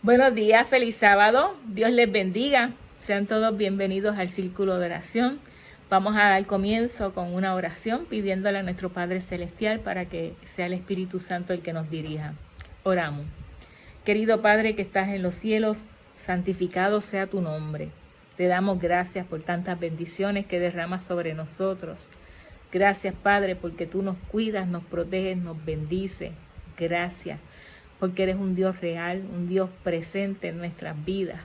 Buenos días, feliz sábado. Dios les bendiga. Sean todos bienvenidos al Círculo de Oración. Vamos a dar comienzo con una oración pidiéndole a nuestro Padre Celestial para que sea el Espíritu Santo el que nos dirija. Oramos. Querido Padre que estás en los cielos, santificado sea tu nombre. Te damos gracias por tantas bendiciones que derramas sobre nosotros. Gracias, Padre, porque tú nos cuidas, nos proteges, nos bendices. Gracias, porque eres un Dios real, un Dios presente en nuestras vidas.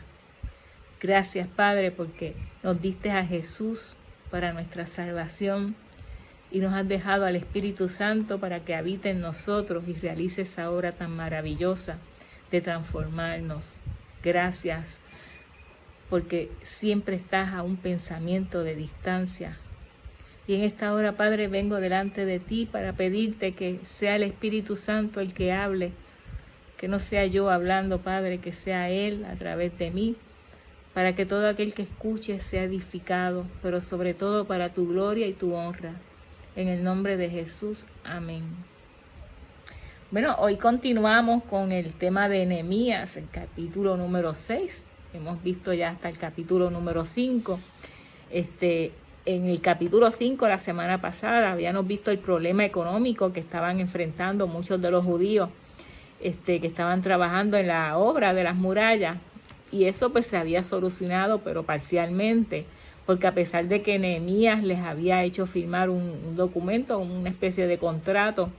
Gracias, Padre, porque nos diste a Jesús para nuestra salvación y nos has dejado al Espíritu Santo para que habite en nosotros y realice esa obra tan maravillosa de transformarnos. Gracias, porque siempre estás a un pensamiento de distancia. Y en esta hora, Padre, vengo delante de ti para pedirte que sea el Espíritu Santo el que hable, que no sea yo hablando, Padre, que sea Él a través de mí, para que todo aquel que escuche sea edificado, pero sobre todo para tu gloria y tu honra. En el nombre de Jesús, amén. Bueno, hoy continuamos con el tema de Nehemías, el capítulo número 6. Hemos visto ya hasta el capítulo número 5. En el capítulo 5, la semana pasada, habíamos visto el problema económico que estaban enfrentando muchos de los judíos que estaban trabajando en la obra de las murallas, y eso pues se había solucionado, pero parcialmente, porque a pesar de que Nehemías les había hecho firmar un documento, una especie de contrato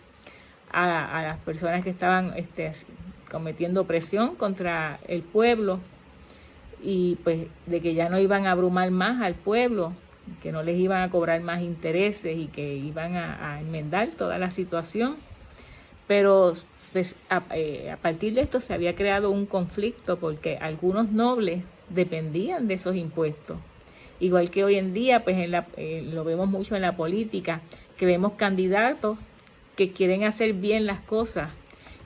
a las personas que estaban cometiendo presión contra el pueblo, y pues de que ya no iban a abrumar más al pueblo, que no les iban a cobrar más intereses y que iban a enmendar toda la situación, pero pues a partir de esto se había creado un conflicto porque algunos nobles dependían de esos impuestos. Igual que hoy en día, pues lo vemos mucho en la política, que vemos candidatos que quieren hacer bien las cosas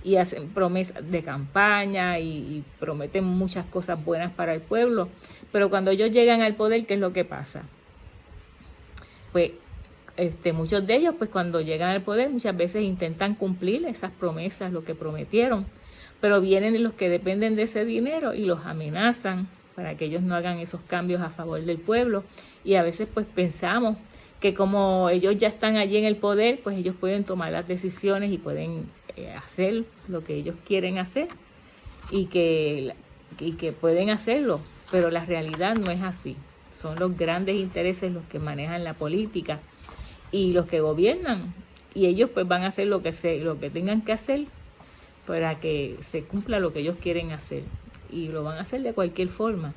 y hacen promesas de campaña y prometen muchas cosas buenas para el pueblo, pero cuando ellos llegan al poder, ¿qué es lo que pasa? Pues muchos de ellos, pues cuando llegan al poder, muchas veces intentan cumplir esas promesas, lo que prometieron, pero vienen los que dependen de ese dinero y los amenazan para que ellos no hagan esos cambios a favor del pueblo. Y a veces pues pensamos que como ellos ya están allí en el poder, pues ellos pueden tomar las decisiones y pueden hacer lo que ellos quieren hacer y que pueden hacerlo, pero la realidad no es así. Son los grandes intereses los que manejan la política y los que gobiernan, y ellos pues van a hacer lo que tengan que hacer para que se cumpla lo que ellos quieren hacer, y lo van a hacer de cualquier forma.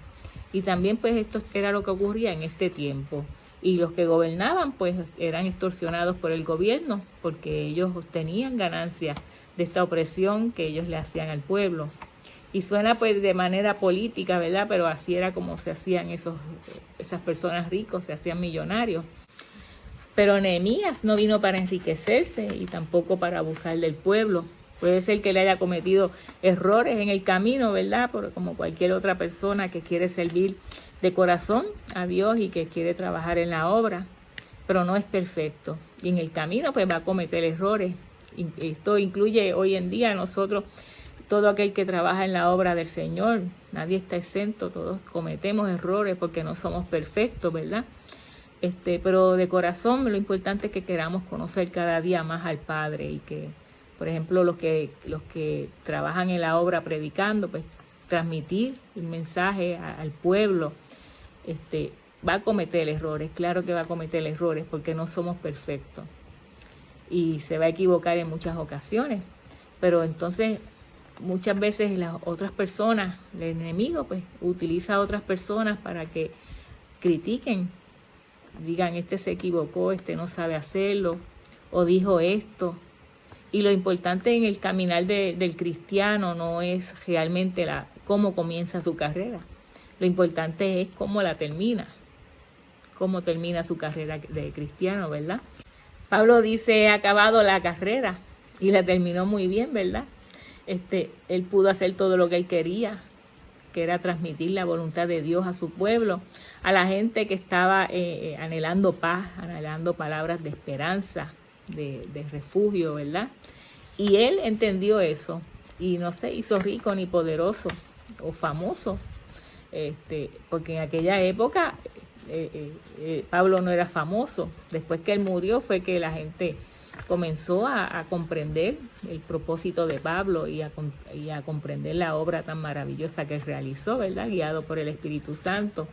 Y también pues esto era lo que ocurría en este tiempo, y los que gobernaban pues eran extorsionados por el gobierno porque ellos obtenían ganancias de esta opresión que ellos le hacían al pueblo. Y suena pues de manera política, ¿verdad? Pero así era como se hacían esas personas ricos, se hacían millonarios. Pero Nehemías no vino para enriquecerse y tampoco para abusar del pueblo. Puede ser que le haya cometido errores en el camino, ¿verdad? Como cualquier otra persona que quiere servir de corazón a Dios y que quiere trabajar en la obra, pero no es perfecto. Y en el camino pues va a cometer errores. Y esto incluye hoy en día a nosotros, todo aquel que trabaja en la obra del Señor. Nadie está exento, todos cometemos errores porque no somos perfectos, ¿verdad? Pero de corazón lo importante es que queramos conocer cada día más al Padre, y que, por ejemplo, los que trabajan en la obra predicando, pues transmitir el mensaje al pueblo. Va a cometer errores, claro que va a cometer errores porque no somos perfectos y se va a equivocar en muchas ocasiones, pero entonces muchas veces las otras personas, el enemigo pues utiliza a otras personas para que critiquen, digan se equivocó, no sabe hacerlo, o dijo esto. Y lo importante en el caminar del cristiano no es realmente cómo comienza su carrera. Lo importante es cómo la termina, cómo termina su carrera de cristiano, ¿verdad? Pablo dice, he acabado la carrera, y la terminó muy bien, ¿verdad? Él pudo hacer todo lo que él quería, que era transmitir la voluntad de Dios a su pueblo, a la gente que estaba anhelando paz, anhelando palabras de esperanza, de refugio, ¿verdad? Y él entendió eso y no se hizo rico ni poderoso o famoso, porque en aquella época Pablo no era famoso. Después que él murió fue que la gente comenzó a comprender el propósito de Pablo y a comprender la obra tan maravillosa que él realizó, ¿verdad? Guiado por el Espíritu Santo.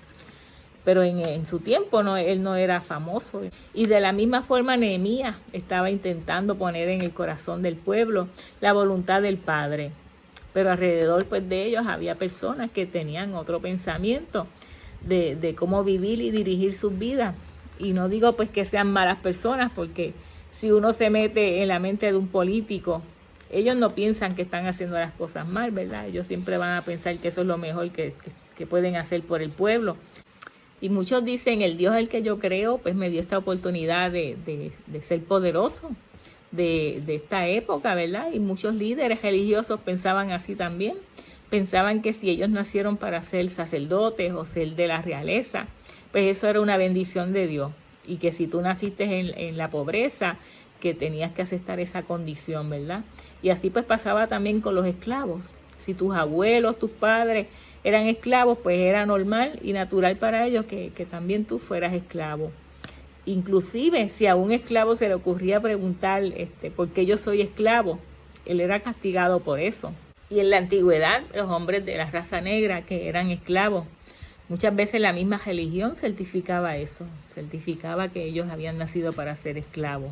Pero en su tiempo él no era famoso. Y de la misma forma Nehemías estaba intentando poner en el corazón del pueblo la voluntad del Padre. Pero alrededor pues de ellos había personas que tenían otro pensamiento de cómo vivir y dirigir sus vidas. Y no digo pues que sean malas personas, porque si uno se mete en la mente de un político, ellos no piensan que están haciendo las cosas mal, ¿verdad? Ellos siempre van a pensar que eso es lo mejor que pueden hacer por el pueblo. Y muchos dicen, el Dios al que yo creo, pues me dio esta oportunidad de ser poderoso de esta época, ¿verdad? Y muchos líderes religiosos pensaban así también. Pensaban que si ellos nacieron para ser sacerdotes o ser de la realeza, pues eso era una bendición de Dios. Y que si tú naciste en la pobreza, que tenías que aceptar esa condición, ¿verdad? Y así pues pasaba también con los esclavos. Si tus abuelos, tus padres eran esclavos, pues era normal y natural para ellos que también tú fueras esclavo. Inclusive, si a un esclavo se le ocurría preguntar ¿por qué yo soy esclavo? Él era castigado por eso. Y en la antigüedad, los hombres de la raza negra que eran esclavos, muchas veces la misma religión certificaba eso, certificaba que ellos habían nacido para ser esclavos.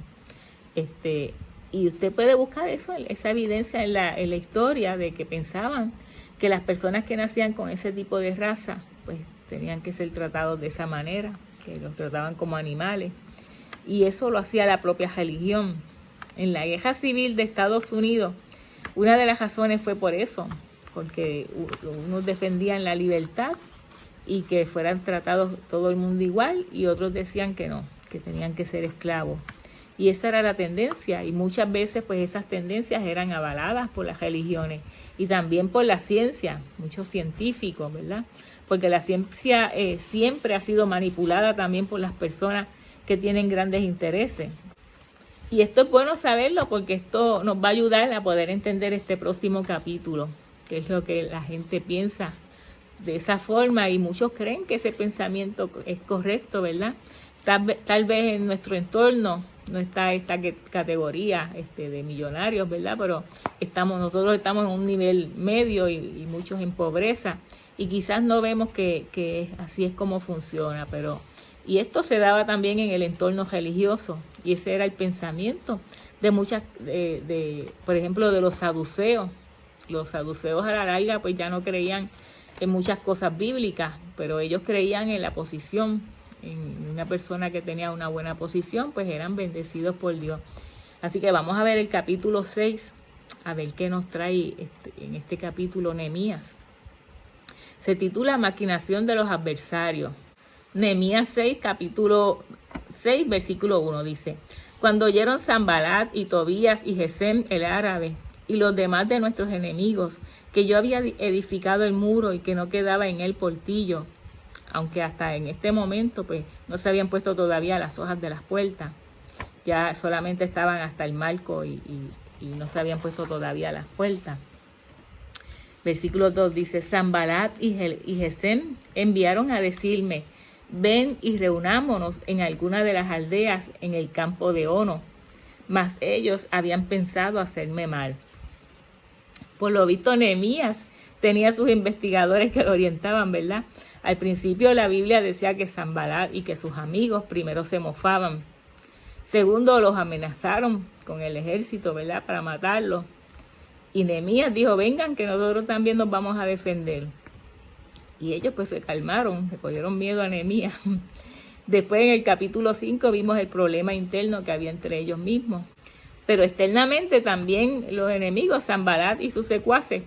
Y usted puede buscar eso, esa evidencia en la historia de que pensaban que las personas que nacían con ese tipo de raza, pues tenían que ser tratados de esa manera, que los trataban como animales. Y eso lo hacía la propia religión. En la guerra civil de Estados Unidos, una de las razones fue por eso, porque unos defendían la libertad y que fueran tratados todo el mundo igual, y otros decían que no, que tenían que ser esclavos. Y esa era la tendencia, y muchas veces pues esas tendencias eran avaladas por las religiones y también por la ciencia, muchos científicos, ¿verdad? Porque la ciencia siempre ha sido manipulada también por las personas que tienen grandes intereses. Y esto es bueno saberlo, porque esto nos va a ayudar a poder entender este próximo capítulo, que es lo que la gente piensa de esa forma, y muchos creen que ese pensamiento es correcto, ¿verdad? Tal vez en nuestro entorno no está esta categoría de millonarios, ¿verdad? Pero nosotros estamos en un nivel medio y muchos en pobreza, y quizás no vemos que así es como funciona, y esto se daba también en el entorno religioso, y ese era el pensamiento de muchas, por ejemplo, de los saduceos. Los saduceos a la larga pues ya no creían en muchas cosas bíblicas, pero ellos creían en la posición, en una persona que tenía una buena posición, pues eran bendecidos por Dios. Así que vamos a ver el capítulo 6, a ver qué nos trae en este capítulo Nehemías. Se titula Maquinación de los adversarios. Nehemías 6, capítulo 6, versículo 1 dice: Cuando oyeron Sanballat y Tobías y Gesem el árabe y los demás de nuestros enemigos que yo había edificado el muro y que no quedaba en él portillo, aunque hasta en este momento pues no se habían puesto todavía las hojas de las puertas, ya solamente estaban hasta el marco y no se habían puesto todavía las puertas. Versículo 2 dice: Sanballat y Gesem enviaron a decirme: ven y reunámonos en alguna de las aldeas en el campo de Ono. Mas ellos habían pensado hacerme mal. Por lo visto, Nehemías tenía sus investigadores que lo orientaban, ¿verdad? Al principio la Biblia decía que Sanballat y que sus amigos primero se mofaban. Segundo, los amenazaron con el ejército, ¿verdad?, para matarlos. Y Nehemías dijo: vengan, que nosotros también nos vamos a defender. Y ellos pues se calmaron, se cogieron miedo a Nehemías. Después en el capítulo 5 vimos el problema interno que había entre ellos mismos. Pero externamente también los enemigos, Sanballat y sus secuaces,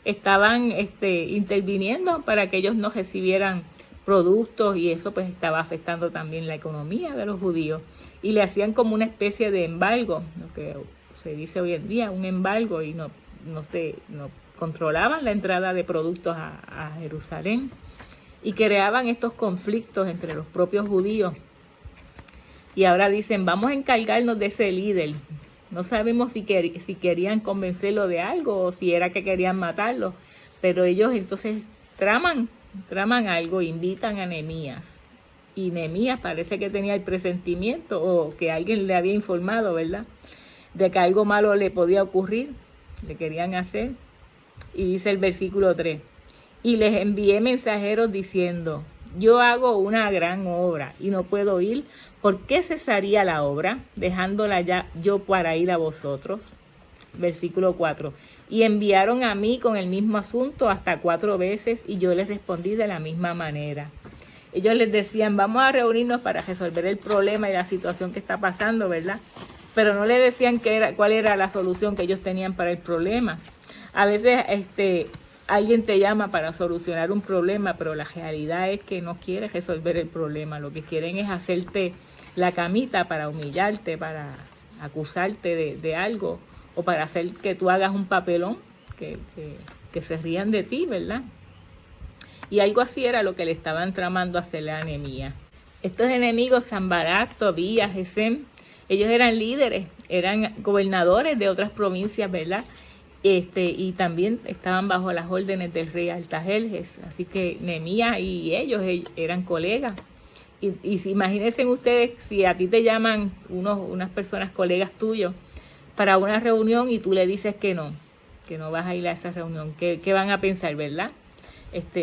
estaban interviniendo para que ellos no recibieran productos, y eso pues estaba afectando también la economía de los judíos. Y le hacían como una especie de embargo, lo que se dice hoy en día, un embargo, y no controlaban la entrada de productos a Jerusalén, y creaban estos conflictos entre los propios judíos. Y ahora dicen: vamos a encargarnos de ese líder. No sabemos si querían convencerlo de algo o si era que querían matarlo, Pero ellos entonces traman algo, invitan a Nehemías. Y Nehemías parece que tenía el presentimiento o que alguien le había informado, ¿verdad?, de que algo malo le podía ocurrir, le querían hacer. Y dice el versículo 3, y les envié mensajeros diciendo, yo hago una gran obra y no puedo ir. ¿Por qué cesaría la obra, dejándola ya yo para ir a vosotros? Versículo 4. Y enviaron a mí con el mismo asunto hasta 4 veces, y yo les respondí de la misma manera. Ellos les decían, vamos a reunirnos para resolver el problema y la situación que está pasando, ¿verdad? Pero no le decían cuál era la solución que ellos tenían para el problema. A veces alguien te llama para solucionar un problema, pero la realidad es que no quiere resolver el problema. Lo que quieren es hacerte la camita para humillarte, para acusarte de algo, o para hacer que tú hagas un papelón, que se rían de ti, ¿verdad? Y algo así era lo que le estaban tramando hacerle a Nehemías. Estos enemigos, Sanbalat, Tobías, Gesem, ellos eran líderes, eran gobernadores de otras provincias, ¿verdad? Y también estaban bajo las órdenes del rey Artajerjes. Así que Nehemías y ellos eran colegas. Y imagínense ustedes si a ti te llaman unas personas, colegas tuyos, para una reunión y tú le dices que no vas a ir a esa reunión. ¿Qué van a pensar, verdad?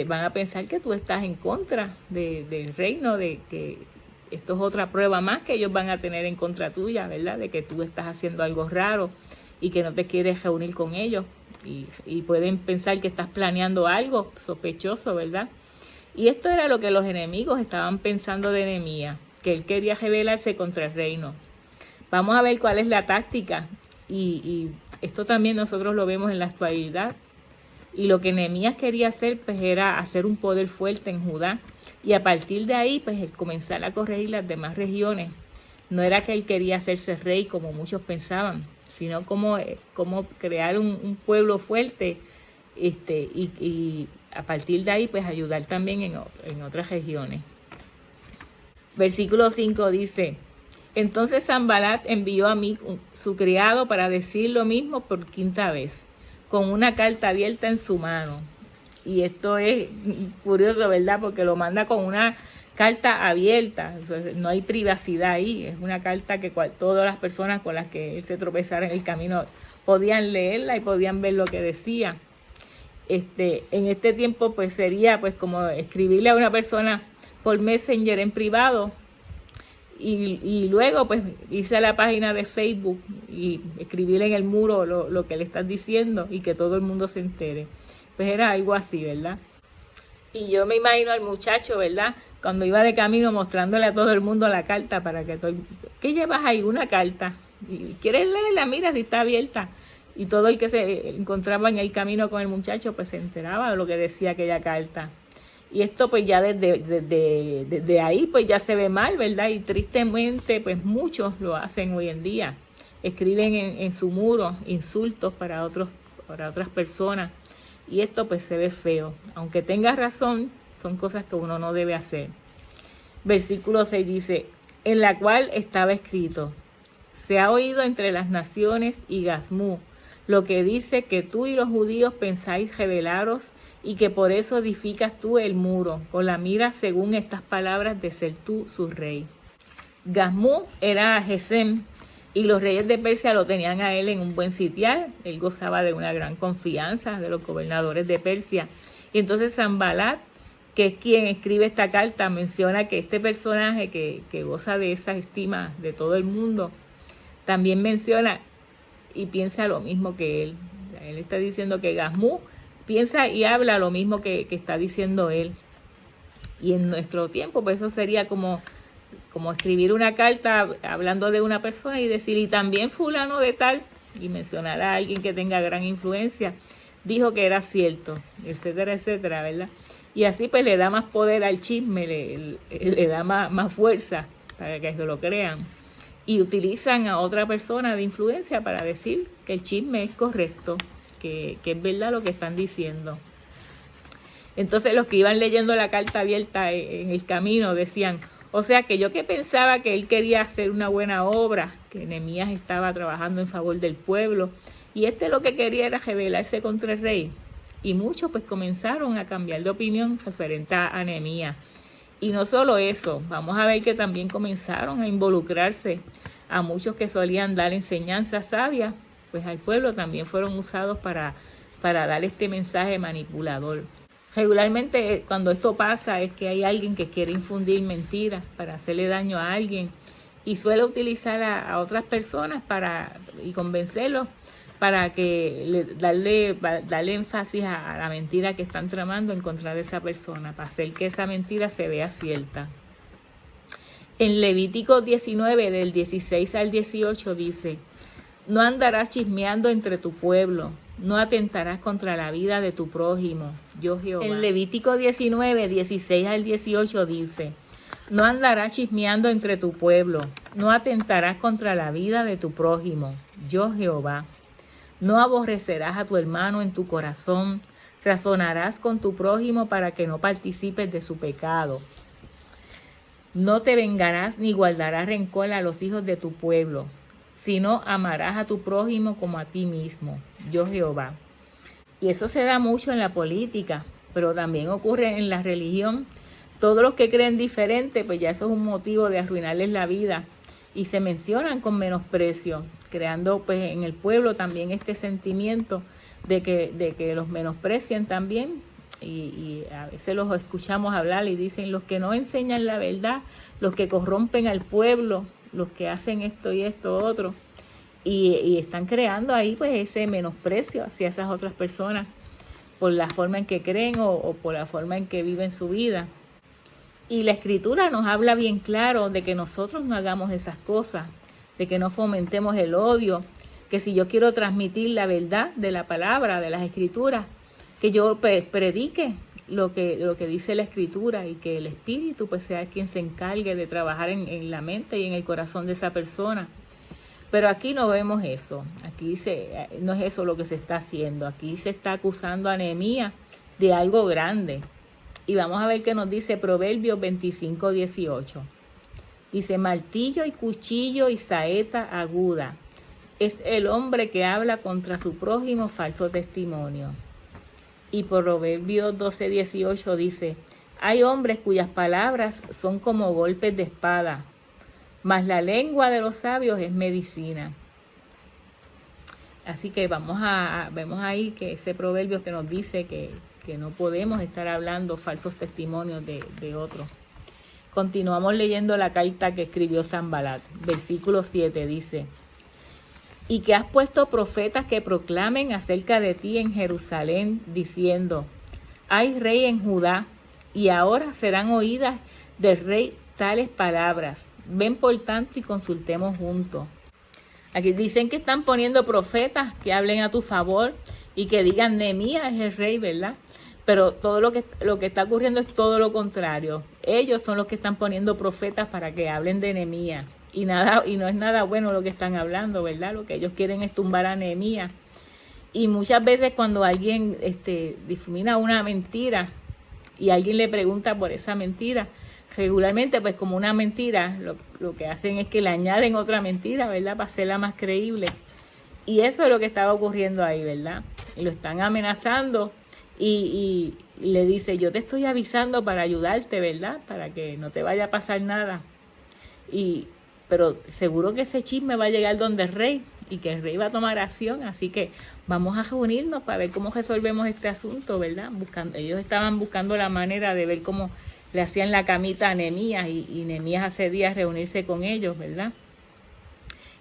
Van a pensar que tú estás en contra del reino, de que esto es otra prueba más que ellos van a tener en contra tuya, ¿verdad? De que tú estás haciendo algo raro y que no te quieres reunir con ellos. Y pueden pensar que estás planeando algo sospechoso, ¿verdad? Y esto era lo que los enemigos estaban pensando de Nehemías, que él quería rebelarse contra el reino. Vamos a ver cuál es la táctica. Y esto también nosotros lo vemos en la actualidad. Y lo que Nehemías quería hacer, pues, era hacer un poder fuerte en Judá. Y a partir de ahí, pues, comenzar a corregir las demás regiones. No era que él quería hacerse rey, como muchos pensaban, sino como crear un pueblo fuerte, y a partir de ahí, pues, ayudar también en otras regiones. Versículo 5 dice, entonces Sanbalat envió a mí su criado para decir lo mismo por 5ª vez, con una carta abierta en su mano. Y esto es curioso, ¿verdad? Porque lo manda con una carta abierta. Entonces, no hay privacidad ahí. Es una carta que todas las personas con las que él se tropezara en el camino podían leerla y podían ver lo que decía. En este tiempo, pues, sería pues como escribirle a una persona por Messenger en privado. Y luego, pues, irse a la página de Facebook y escribirle en el muro lo que le estás diciendo y que todo el mundo se entere. Pues era algo así, ¿verdad? Y yo me imagino al muchacho, ¿verdad?, cuando iba de camino mostrándole a todo el mundo la carta para que todo ¿qué llevas ahí? Una carta. ¿Y quieres leerla? Mira si está abierta. Y todo el que se encontraba en el camino con el muchacho, pues se enteraba de lo que decía aquella carta. Y esto pues ya desde ahí pues ya se ve mal, ¿verdad? Y tristemente pues muchos lo hacen hoy en día. Escriben en su muro insultos para otras personas. Y esto pues se ve feo. Aunque tenga razón, son cosas que uno no debe hacer. Versículo 6 dice, en la cual estaba escrito, se ha oído entre las naciones y Gazmú, lo que dice que tú y los judíos pensáis rebelaros y que por eso edificas tú el muro, con la mira según estas palabras de ser tú su rey. Gazmú era Gesem, y los reyes de Persia lo tenían a él en un buen sitial. Él gozaba de una gran confianza de los gobernadores de Persia. Y entonces Sanbalat, que es quien escribe esta carta, menciona que este personaje que goza de esa estima de todo el mundo, también menciona y piensa lo mismo que él. Él está diciendo que Gazmú piensa y habla lo mismo que está diciendo él. Y en nuestro tiempo, pues eso sería como escribir una carta hablando de una persona y decir, y también fulano de tal, y mencionar a alguien que tenga gran influencia, dijo que era cierto, etcétera, etcétera, ¿verdad? Y así pues le da más poder al chisme, le da más fuerza para que se lo crean. Y utilizan a otra persona de influencia para decir que el chisme es correcto, que es verdad lo que están diciendo. Entonces los que iban leyendo la carta abierta en el camino decían, o sea que yo que pensaba que él quería hacer una buena obra, que Nehemías estaba trabajando en favor del pueblo, y lo que quería era rebelarse contra el rey. Y muchos pues comenzaron a cambiar de opinión referente a Nehemías. Y no solo eso, vamos a ver que también comenzaron a involucrarse a muchos que solían dar enseñanzas sabias, pues al pueblo también fueron usados para dar este mensaje manipulador. Regularmente cuando esto pasa es que hay alguien que quiere infundir mentiras para hacerle daño a alguien y suele utilizar a otras personas y convencerlos para que darle énfasis a la mentira que están tramando en contra de esa persona, para hacer que esa mentira se vea cierta. En Levítico 19, del 16 al 18 dice: no andarás chismeando entre tu pueblo, no atentarás contra la vida de tu prójimo, yo Jehová. En Levítico 19, 16 al 18 dice: no andarás chismeando entre tu pueblo, no atentarás contra la vida de tu prójimo, yo Jehová. No aborrecerás a tu hermano en tu corazón, razonarás con tu prójimo para que no participes de su pecado. No te vengarás ni guardarás rencor a los hijos de tu pueblo, sino amarás a tu prójimo como a ti mismo, yo Jehová. Y eso se da mucho en la política, pero también ocurre en la religión. Todos los que creen diferente, pues ya eso es un motivo de arruinarles la vida y se mencionan con menosprecio, creando pues en el pueblo también este sentimiento de que los menosprecian también y a veces los escuchamos hablar y dicen los que no enseñan la verdad, los que corrompen al pueblo, los que hacen esto y esto otro y están creando ahí pues ese menosprecio hacia esas otras personas por la forma en que creen o por la forma en que viven su vida. Y la Escritura nos habla bien claro de que nosotros no hagamos esas cosas, de que no fomentemos el odio, que si yo quiero transmitir la verdad de la palabra, de las Escrituras, que yo predique lo que dice la Escritura y que el Espíritu pues sea quien se encargue de trabajar en la mente y en el corazón de esa persona. Pero aquí no vemos eso, aquí no es eso lo que se está haciendo, aquí se está acusando a Nehemías de algo grande. Y vamos a ver qué nos dice Proverbios 25, 18. Dice: martillo y cuchillo y saeta aguda es el hombre que habla contra su prójimo falso testimonio. Y Proverbios 12, 18 dice: hay hombres cuyas palabras son como golpes de espada, mas la lengua de los sabios es medicina. Así que vemos ahí que ese proverbio que nos dice que no podemos estar hablando falsos testimonios de otros. Continuamos leyendo la carta que escribió Sanbalat. Versículo 7 dice: y que has puesto profetas que proclamen acerca de ti en Jerusalén, diciendo: hay rey en Judá, y ahora serán oídas del rey tales palabras. Ven por tanto y consultemos juntos. Aquí dicen que están poniendo profetas que hablen a tu favor y que digan: Nehemías es el rey, ¿verdad? Pero todo lo que está ocurriendo es todo lo contrario. Ellos son los que están poniendo profetas para que hablen de Nehemías. Y no es nada bueno lo que están hablando, ¿verdad? Lo que ellos quieren es tumbar a Nehemías. Y muchas veces cuando alguien difumina una mentira y alguien le pregunta por esa mentira, regularmente pues como una mentira, lo que hacen es que le añaden otra mentira, ¿verdad? Para hacerla más creíble. Y eso es lo que estaba ocurriendo ahí, ¿verdad? Y lo están amenazando y le dice: yo te estoy avisando para ayudarte, ¿verdad? Para que no te vaya a pasar nada. Pero seguro que ese chisme va a llegar donde el rey y que el rey va a tomar acción, así que vamos a reunirnos para ver cómo resolvemos este asunto, ¿verdad? Ellos estaban buscando la manera de ver cómo le hacían la camita a Nehemías y Nehemías accedía a reunirse con ellos, ¿verdad?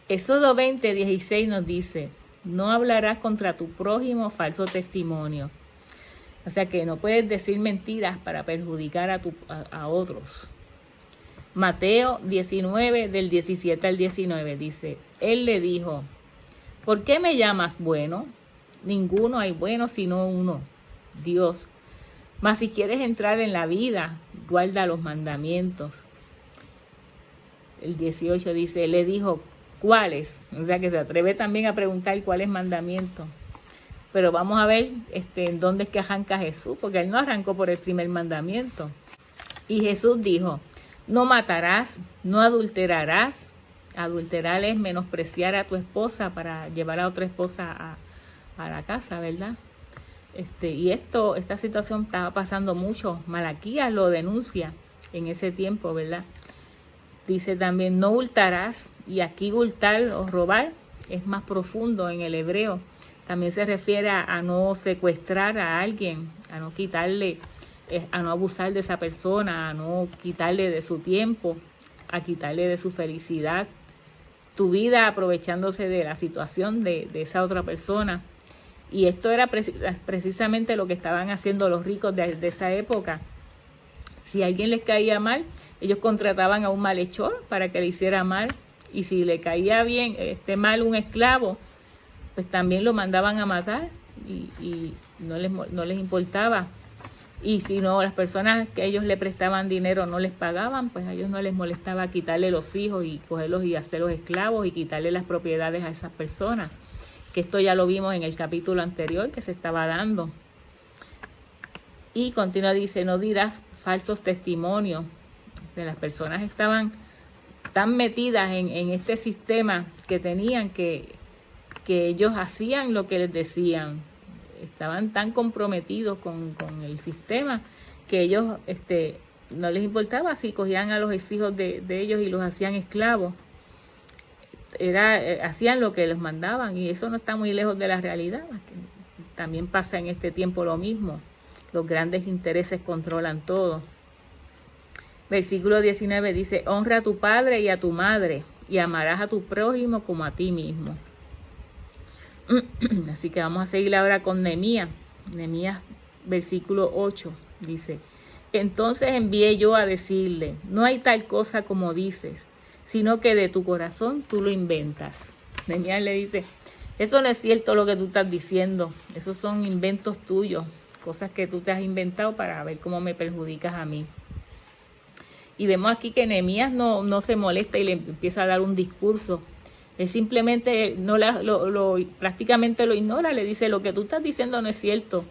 Éxodo 20, 16 nos dice: no hablarás contra tu prójimo falso testimonio. O sea que no puedes decir mentiras para perjudicar a otros. Mateo 19, del 17 al 19 dice: él le dijo: ¿por qué me llamas bueno? Ninguno hay bueno sino uno, Dios. Mas si quieres entrar en la vida, guarda los mandamientos. El 18 dice: él le dijo: ¿cuáles? O sea que se atreve también a preguntar cuáles mandamientos. Pero vamos a ver en dónde es que arranca Jesús, porque él no arrancó por el primer mandamiento. Y Jesús dijo: no matarás, no adulterarás. Adulterar es menospreciar a tu esposa para llevar a otra esposa a la casa, ¿verdad? Y esta situación estaba pasando mucho. Malaquías lo denuncia en ese tiempo, ¿verdad? Dice también, no hurtarás, y aquí hurtar o robar es más profundo en el hebreo. También se refiere a no secuestrar a alguien, a no quitarle, a no abusar de esa persona, a no quitarle de su tiempo, a quitarle de su felicidad, tu vida aprovechándose de la situación de esa otra persona. Y esto era precisamente lo que estaban haciendo los ricos de esa época. Si a alguien les caía mal, ellos contrataban a un malhechor para que le hiciera mal. Y si le caía bien, mal un esclavo, pues también lo mandaban a matar y no les importaba. Y si no, las personas que ellos le prestaban dinero no les pagaban, pues a ellos no les molestaba quitarle los hijos y cogerlos y hacerlos esclavos y quitarle las propiedades a esas personas. Que esto ya lo vimos en el capítulo anterior que se estaba dando. Y continúa, dice, no dirás falsos testimonios. Que las personas estaban tan metidas en este sistema que tenían que ellos hacían lo que les decían. Estaban tan comprometidos con el sistema que ellos no les importaba si cogían a los hijos de ellos y los hacían esclavos. Hacían lo que les mandaban, y eso no está muy lejos de la realidad. También pasa en este tiempo lo mismo. Los grandes intereses controlan todo. Versículo 19 dice, honra a tu padre y a tu madre, y amarás a tu prójimo como a ti mismo. Así que vamos a seguir ahora con Nehemías. Nehemías, versículo 8, dice, entonces envié yo a decirle, no hay tal cosa como dices, sino que de tu corazón tú lo inventas. Nehemías le dice, eso no es cierto lo que tú estás diciendo, esos son inventos tuyos, cosas que tú te has inventado para ver cómo me perjudicas a mí. Y vemos aquí que Nehemías no se molesta y le empieza a dar un discurso. Él simplemente prácticamente lo ignora, le dice, lo que tú estás diciendo no es cierto.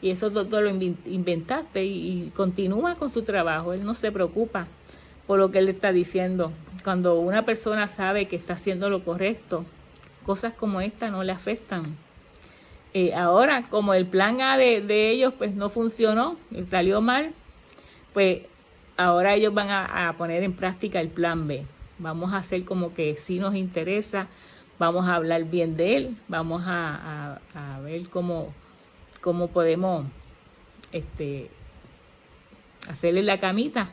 Y eso tú lo inventaste, y continúa con su trabajo. Él no se preocupa por lo que él está diciendo. Cuando una persona sabe que está haciendo lo correcto, cosas como esta no le afectan. Ahora, como el plan A de ellos pues no funcionó, salió mal, pues ahora ellos van a poner en práctica el plan B. Vamos a hacer como que sí nos interesa, vamos a hablar bien de él, vamos a ver cómo podemos hacerle la camita,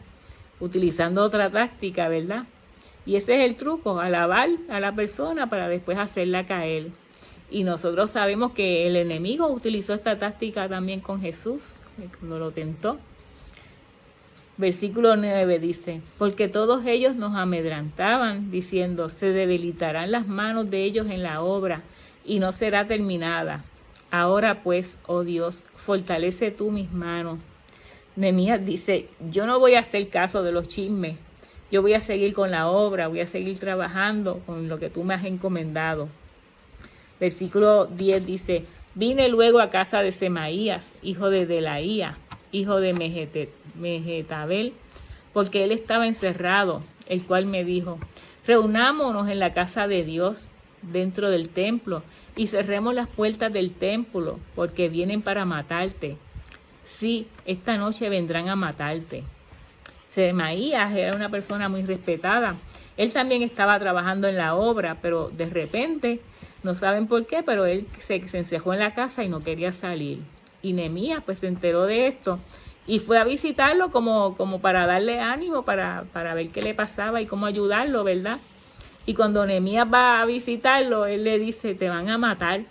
utilizando otra táctica, ¿verdad? Y ese es el truco, alabar a la persona para después hacerla caer. Y nosotros sabemos que el enemigo utilizó esta táctica también con Jesús, cuando lo tentó. Versículo 9 dice, porque todos ellos nos amedrantaban, diciendo, se debilitarán las manos de ellos en la obra, y no será terminada. Ahora pues, oh Dios, fortalece tú mis manos. Nehemías dice, yo no voy a hacer caso de los chismes, yo voy a seguir con la obra, voy a seguir trabajando con lo que tú me has encomendado. Versículo 10 dice, vine luego a casa de Semaías, hijo de Delaía, hijo de Mehetabel, porque él estaba encerrado, el cual me dijo, reunámonos en la casa de Dios, dentro del templo, y cerremos las puertas del templo, porque vienen para matarte. Sí, esta noche vendrán a matarte. Semaías era una persona muy respetada. Él también estaba trabajando en la obra, pero de repente, no saben por qué, pero él se encerró en la casa y no quería salir. Y Nehemías pues se enteró de esto y fue a visitarlo como para darle ánimo, para ver qué le pasaba y cómo ayudarlo, ¿verdad? Y cuando Nehemías va a visitarlo, él le dice, te van a matar,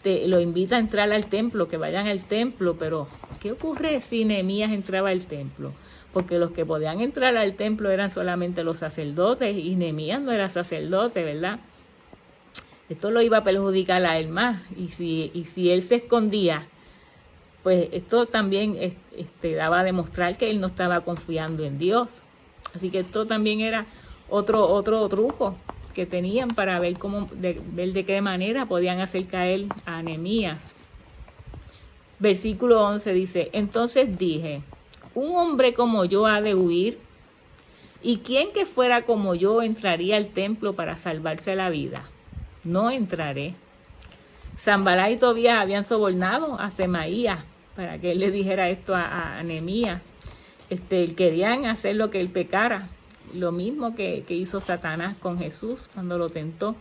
lo invita a entrar al templo, que vayan al templo, pero ¿qué ocurre si Nehemías entraba al templo? Porque los que podían entrar al templo eran solamente los sacerdotes y Nehemías no era sacerdote, ¿verdad? Esto lo iba a perjudicar a él más, y si él se escondía, pues esto también daba a demostrar que él no estaba confiando en Dios. Así que esto también era otro truco que tenían para ver de qué manera podían hacer caer a Nehemías. Versículo 11 dice, entonces dije, un hombre como yo ha de huir, ¿y quién que fuera como yo entraría al templo para salvarse la vida? No entraré. Sanballat y Tobías habían sobornado a Semaías para que él le dijera esto a Nehemías. Querían hacer lo que él pecara, lo mismo que hizo Satanás con Jesús cuando lo tentó.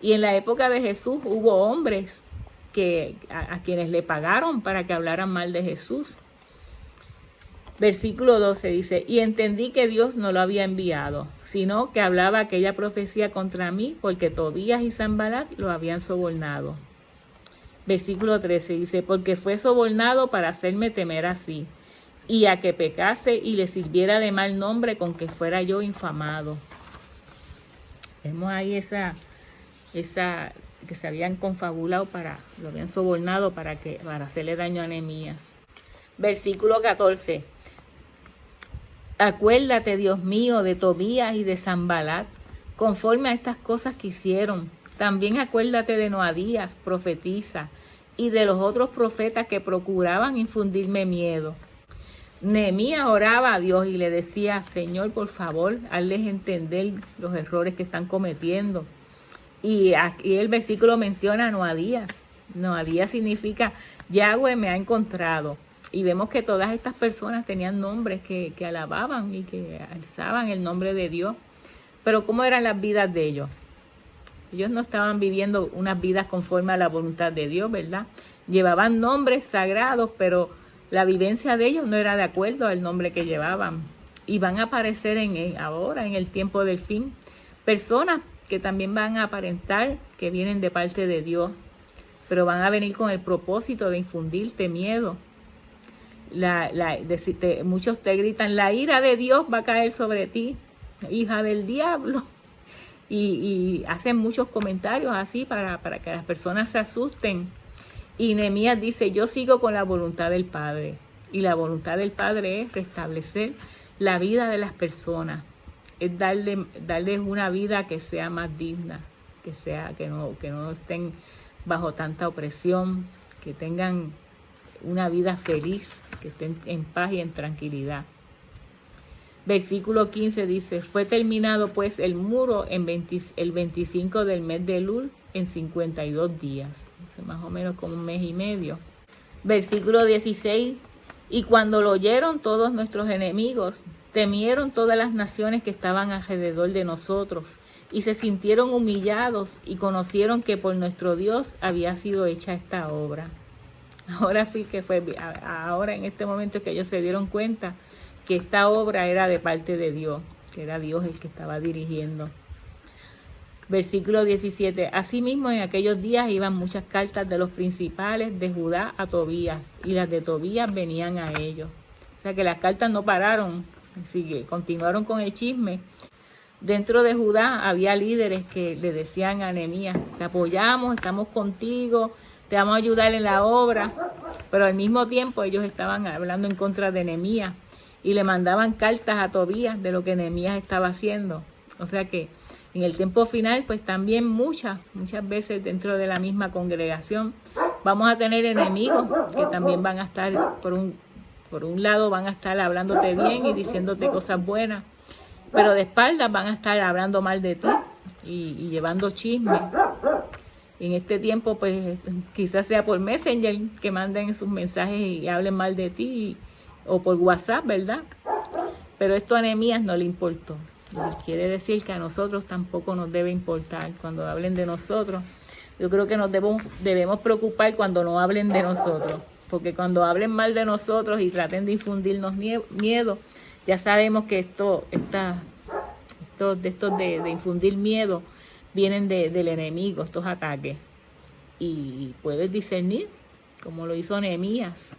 Y en la época de Jesús hubo hombres a quienes le pagaron para que hablaran mal de Jesús. Versículo 12 dice, y entendí que Dios no lo había enviado, sino que hablaba aquella profecía contra mí, porque Tobías y Sanballat lo habían sobornado. Versículo 13 dice, porque fue sobornado para hacerme temer así, y a que pecase y le sirviera de mal nombre con que fuera yo infamado. Vemos ahí esa que se habían confabulado lo habían sobornado para hacerle daño a Nehemías. Versículo 14. Acuérdate, Dios mío, de Tobías y de Sanballat, conforme a estas cosas que hicieron. También acuérdate de Noadías, profetisa, y de los otros profetas que procuraban infundirme miedo. Nehemías oraba a Dios y le decía, Señor, por favor, hazles entender los errores que están cometiendo. Y aquí el versículo menciona a Noadías. Noadías significa Yahweh me ha encontrado. Y vemos que todas estas personas tenían nombres que alababan y que alzaban el nombre de Dios. Pero ¿cómo eran las vidas de ellos? Ellos no estaban viviendo unas vidas conforme a la voluntad de Dios, ¿verdad? Llevaban nombres sagrados, pero la vivencia de ellos no era de acuerdo al nombre que llevaban. Y van a aparecer ahora, en el tiempo del fin, personas que también van a aparentar que vienen de parte de Dios, pero van a venir con el propósito de infundirte miedo. Muchos te gritan, la ira de Dios va a caer sobre ti, hija del diablo. Y hacen muchos comentarios así para que las personas se asusten. Y Nehemías dice, yo sigo con la voluntad del Padre. Y la voluntad del Padre es restablecer la vida de las personas. Es darles una vida que sea más digna, que no estén bajo tanta opresión, que tengan una vida feliz, que estén en paz y en tranquilidad. Versículo 15 dice, fue terminado pues el muro el 25 del mes de Elul en 52 días, más o menos como un mes y medio. Versículo 16, y cuando lo oyeron todos nuestros enemigos, temieron todas las naciones que estaban alrededor de nosotros, y se sintieron humillados y conocieron que por nuestro Dios había sido hecha esta obra. Ahora en este momento que ellos se dieron cuenta que esta obra era de parte de Dios, que era Dios el que estaba dirigiendo. Versículo 17. Asimismo, en aquellos días iban muchas cartas de los principales de Judá a Tobías, y las de Tobías venían a ellos. O sea que las cartas no pararon, así que continuaron con el chisme. Dentro de Judá había líderes que le decían a Nehemías, te apoyamos, estamos contigo, te vamos a ayudar en la obra. Pero al mismo tiempo ellos estaban hablando en contra de Nehemías y le mandaban cartas a Tobías de lo que Nehemías estaba haciendo. O sea que en el tiempo final, pues también muchas veces dentro de la misma congregación vamos a tener enemigos que también van a estar, por un lado van a estar hablándote bien y diciéndote cosas buenas, pero de espaldas van a estar hablando mal de ti y llevando chisme. En este tiempo, pues quizás sea por Messenger que manden sus mensajes y hablen mal de ti, o por WhatsApp, ¿verdad? Pero esto a Nehemías no le importó. Quiere decir que a nosotros tampoco nos debe importar cuando hablen de nosotros. Yo creo que nos debemos preocupar cuando no hablen de nosotros, porque cuando hablen mal de nosotros y traten de infundirnos miedo, ya sabemos que de infundir miedo vienen del enemigo, estos ataques. Y puedes discernir, como lo hizo Nehemías.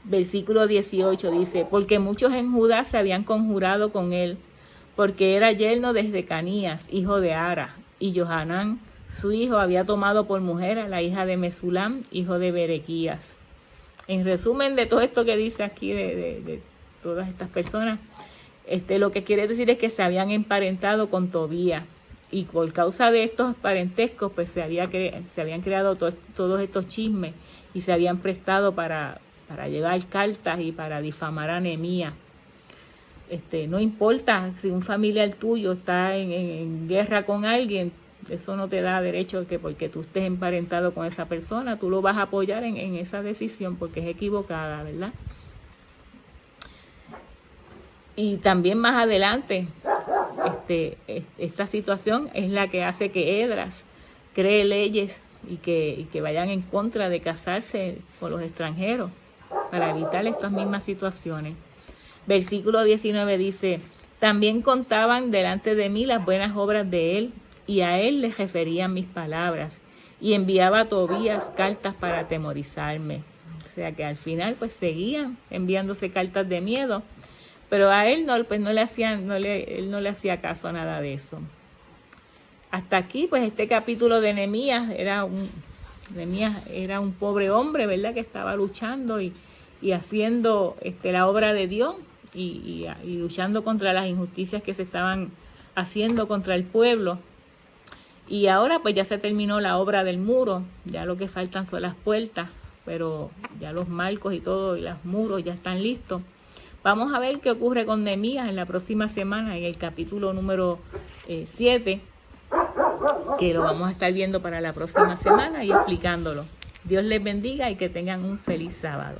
Versículo 18 dice, porque muchos en Judá se habían conjurado con él, porque era yerno de Secanías, hijo de Ara, y Johanán, su hijo, había tomado por mujer a la hija de Mesulam, hijo de Berequías. En resumen de todo esto que dice aquí de todas estas personas, lo que quiere decir es que se habían emparentado con Tobías, y por causa de estos parentescos pues se habían creado todos estos chismes y se habían prestado para llevar cartas y para difamar a Nehemías. No importa si un familiar tuyo está en guerra con alguien, Eso no te da derecho que porque tú estés emparentado con esa persona, tú lo vas a apoyar en esa decisión porque es equivocada, ¿verdad? Y también más adelante, esta situación es la que hace que Esdras cree leyes y que vayan en contra de casarse con los extranjeros para evitar estas mismas situaciones. Versículo 19 dice: también contaban delante de mí las buenas obras de él, y a él le referían mis palabras, y enviaba a Tobías cartas para atemorizarme. O sea que al final pues seguían enviándose cartas de miedo, pero a él él no le hacía caso a nada de eso. Hasta aquí pues este capítulo de Nehemías era un pobre hombre, ¿verdad? Que estaba luchando y haciendo la obra de Dios y luchando contra las injusticias que se estaban haciendo contra el pueblo. Y ahora pues ya se terminó la obra del muro, ya lo que faltan son las puertas, pero ya los marcos y todo y los muros ya están listos. Vamos a ver qué ocurre con Nehemías en la próxima semana, en el capítulo número 7, que lo vamos a estar viendo para la próxima semana y explicándolo. Dios les bendiga y que tengan un feliz sábado.